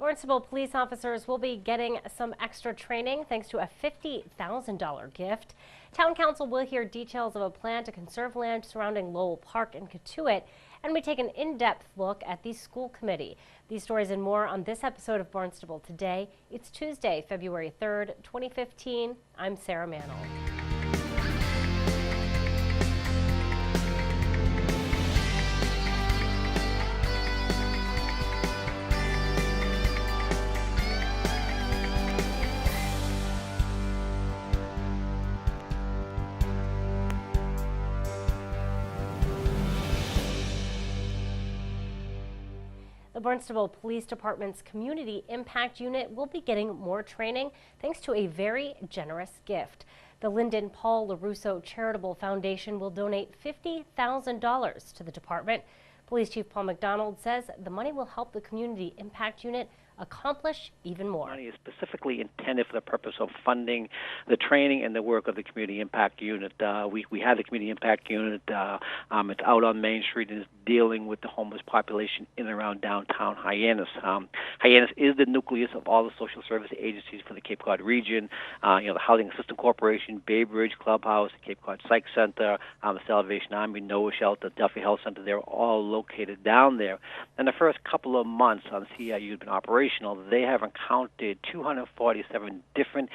Barnstable police officers will be getting some extra training thanks to a $50,000 gift. Town Council will hear details of a plan to conserve land surrounding Lowell Park and Cotuit, and we take an in-depth look at the school committee. These stories and more on this episode of Barnstable Today. It's Tuesday, February 3rd, 2015. I'm Sarah Mantle. The Barnstable Police Department's Community Impact Unit will be getting more training thanks to a very generous gift. The Lyndon Paul LaRusso Charitable Foundation will donate $50,000 to the department. Police Chief Paul McDonald says the money will help the Community Impact Unit accomplish even more. Money is specifically intended for the purpose of funding the training and the work of the Community Impact Unit. We have the Community Impact Unit. It's out on Main Street and is dealing with the homeless population in and around downtown Hyannis. Hyannis is the nucleus of all the social service agencies for the Cape Cod region. The Housing Assistance Corporation, Bay Bridge Clubhouse, the Cape Cod Psych Center, the Salvation Army, Noah Shelter, Delphi Health Center. They're all located down there. In the first couple of months on CIU has been operational. They have encountered 247 different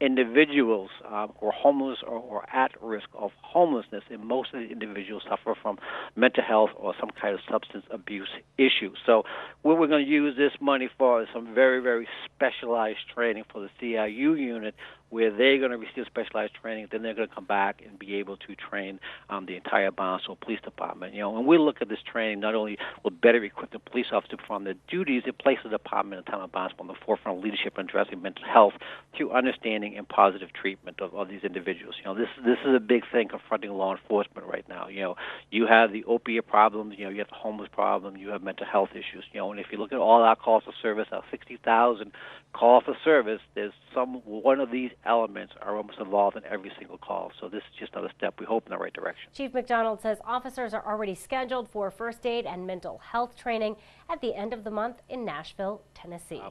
individuals who are homeless or at risk of homelessness, and most of the individuals suffer from mental health or some kind of substance abuse issue. So what we're going to use this money for is some very, very specialized training for the CIU unit, where they're going to receive specialized training. Then they're going to come back and be able to train the entire Barnstable Police Department. When we look at this training, not only will better equip the police officers to perform their duties, it places the department in the town of Barnstable on the forefront of leadership and addressing mental health through understanding and positive treatment of these individuals. This is a big thing confronting law enforcement right now. You have the opiate problems, you have the homeless problem, you have mental health issues. And if you look at all our calls for service, our 60,000 calls for service, there's one of these elements are almost involved in every single call. So this is just another step, we hope, in the right direction. Chief McDonald says officers are already scheduled for first aid and mental health training at the end of the month in Nashville, Tennessee.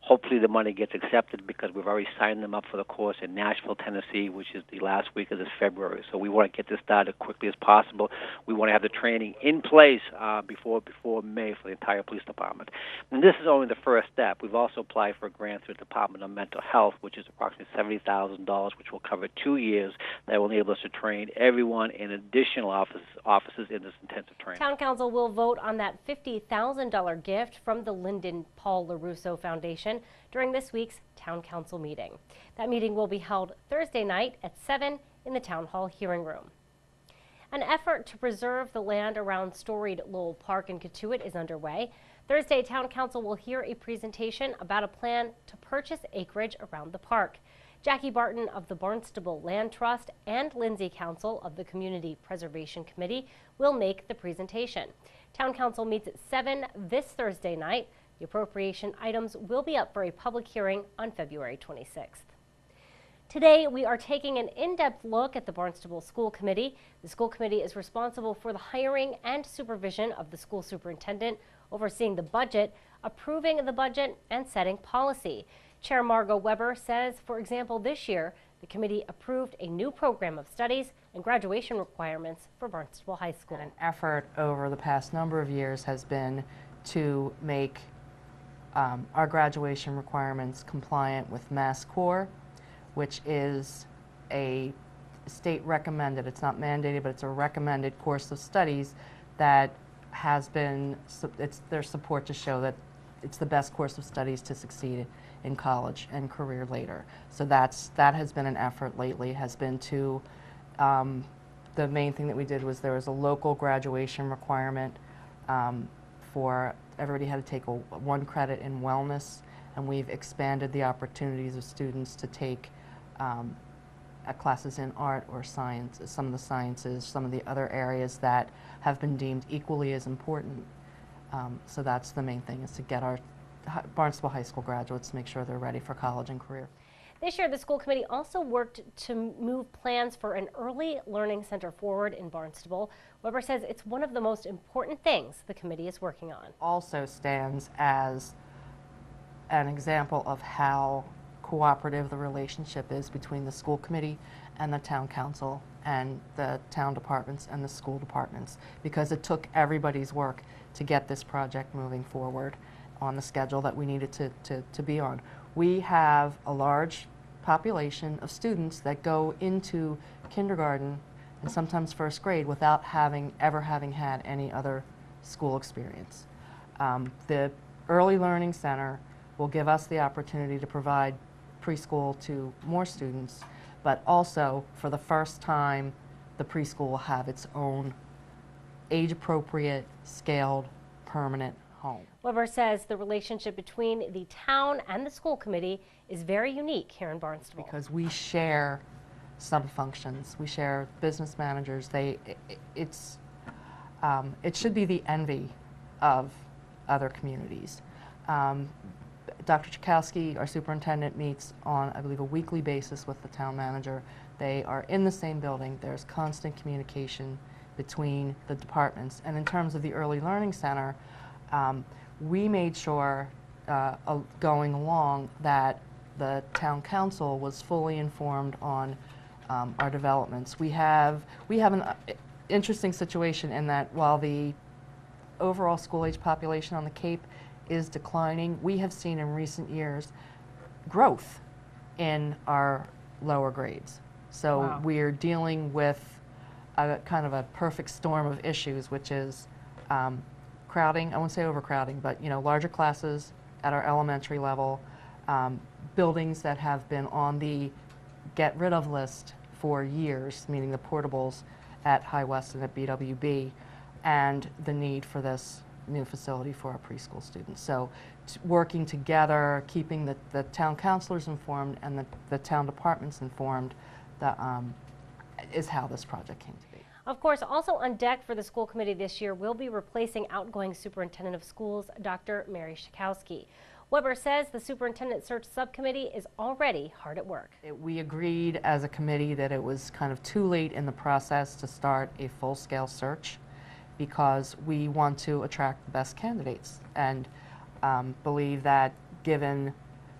Hopefully the money gets accepted, because we've already signed them up for the course in Nashville, Tennessee, which is the last week of this February. So we want to get this started as quickly as possible. We want to have the training in place before May for the entire police department. And this is only the first step. We've also applied for a grant through the Department of Mental Health, which is approximately $70,000, which will cover 2 years, that will enable us to train everyone in additional offices in this intensive training. Town Council will vote on that $50,000 gift from the Lyndon Paul LaRusso Foundation during this week's Town Council meeting. That meeting will be held Thursday night at 7 in the Town Hall hearing room. An effort to preserve the land around storied Lowell Park and Cotuit is underway. Thursday, Town Council will hear a presentation about a plan to purchase acreage around the park. Jackie Barton of the Barnstable Land Trust and Lindsay Council of the Community Preservation Committee will make the presentation. Town Council meets at 7 this Thursday night. The appropriation items will be up for a public hearing on February 26th. Today, we are taking an in-depth look at the Barnstable School Committee. The school committee is responsible for the hiring and supervision of the school superintendent, overseeing the budget, approving the budget, and setting policy. Chair Margot Weber says, for example, this year, the committee approved a new program of studies and graduation requirements for Barnstable High School. An effort over the past number of years has been to make our graduation requirements compliant with Mass Core, which is a state recommended, it's not mandated, but it's a recommended course of studies that has been, it's their support to show that it's the best course of studies to succeed in college and career later. So that has been an effort lately, has been to, the main thing that we did was there was a local graduation requirement for everybody had to take 1 credit in wellness, and we've expanded the opportunities of students to take classes in art or science, some of the sciences, some of the other areas that have been deemed equally as important. So that's the main thing, is to get our Barnstable High School graduates to make sure they're ready for college and career. This year, the school committee also worked to move plans for an early learning center forward in Barnstable. Weber says it's one of the most important things the committee is working on. Also stands as an example of how cooperative the relationship is between the school committee and the town council and the town departments and the school departments, because it took everybody's work to get this project moving forward on the schedule that we needed to be on. We have a large population of students that go into kindergarten and sometimes first grade without ever having had any other school experience. The Early Learning Center will give us the opportunity to provide preschool to more students, but also for the first time the preschool will have its own age-appropriate, scaled, permanent home. Weber says the relationship between the town and the school committee is very unique here in Barnstable. Because we share some functions. We share business managers. It should be the envy of other communities. Dr. Chakowski, our superintendent, meets on, I believe, a weekly basis with the town manager. They are in the same building. There's constant communication between the departments. And in terms of the Early Learning Center, we made sure going along that the town council was fully informed on our developments. We have an interesting situation in that while the overall school-age population on the Cape is declining, we have seen in recent years growth in our lower grades. So wow. We're dealing with a kind of a perfect storm of issues, which is crowding, I won't say overcrowding, but larger classes at our elementary level, buildings that have been on the get rid of list for years, meaning the portables at High West and at BWB, and the need for this new facility for our preschool students. So working together, keeping the town councilors informed and the town departments informed is how this project came to be. Of course, also on deck for the school committee this year will be replacing outgoing superintendent of schools, Dr. Mary Chakowski. Weber says the superintendent search subcommittee is already hard at work. We agreed as a committee that it was kind of too late in the process to start a full-scale search, because we want to attract the best candidates and believe that given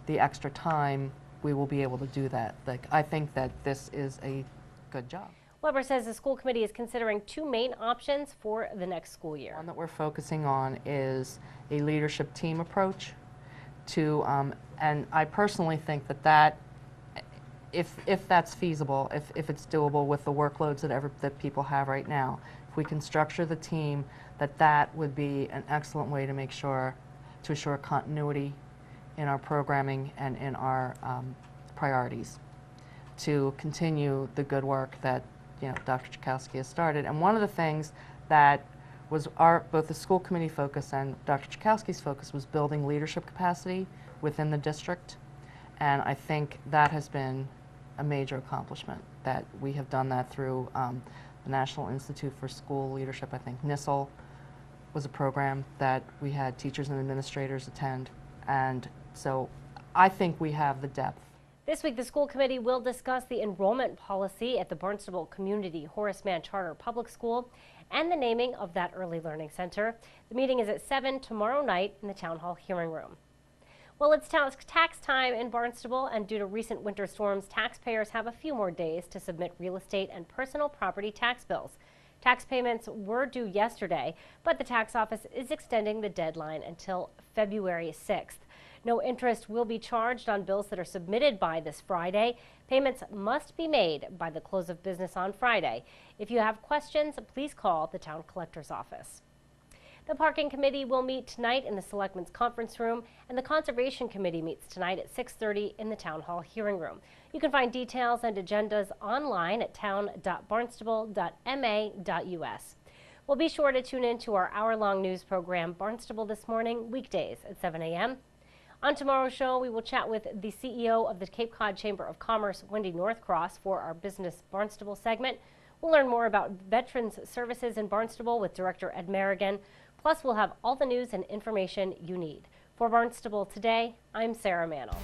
the extra time, we will be able to do that. I think that this is a good job. Weber says the school committee is considering two main options for the next school year. One that we're focusing on is a leadership team approach to, and I personally think that if that's feasible, if it's doable with the workloads that people have right now, if we can structure the team, that would be an excellent way to assure continuity in our programming and in our priorities, to continue the good work that Dr. Chakowski has started. And one of the things that was both the school committee focus and Dr. Chakowski's focus was building leadership capacity within the district, and I think that has been a major accomplishment, that we have done that through the National Institute for School Leadership. I think NISL was a program that we had teachers and administrators attend, and so I think we have the depth. This week, the school committee will discuss the enrollment policy at the Barnstable Community Horace Mann Charter Public School and the naming of that Early Learning Center. The meeting is at 7 tomorrow night in the Town Hall hearing room. Well, it's tax time in Barnstable, and due to recent winter storms, taxpayers have a few more days to submit real estate and personal property tax bills. Tax payments were due yesterday, but the tax office is extending the deadline until February 6th. No interest will be charged on bills that are submitted by this Friday. Payments must be made by the close of business on Friday. If you have questions, please call the town collector's office. The Parking Committee will meet tonight in the Selectmen's Conference Room, and the Conservation Committee meets tonight at 6:30 in the Town Hall hearing room. You can find details and agendas online at town.barnstable.ma.us. Well, be sure to tune in to our hour-long news program, Barnstable This Morning, weekdays at 7 a.m. On tomorrow's show, we will chat with the CEO of the Cape Cod Chamber of Commerce, Wendy Northcross, for our Business Barnstable segment. We'll learn more about Veterans Services in Barnstable with Director Ed Merrigan. Plus, we'll have all the news and information you need. For Barnstable Today, I'm Sarah Mannel.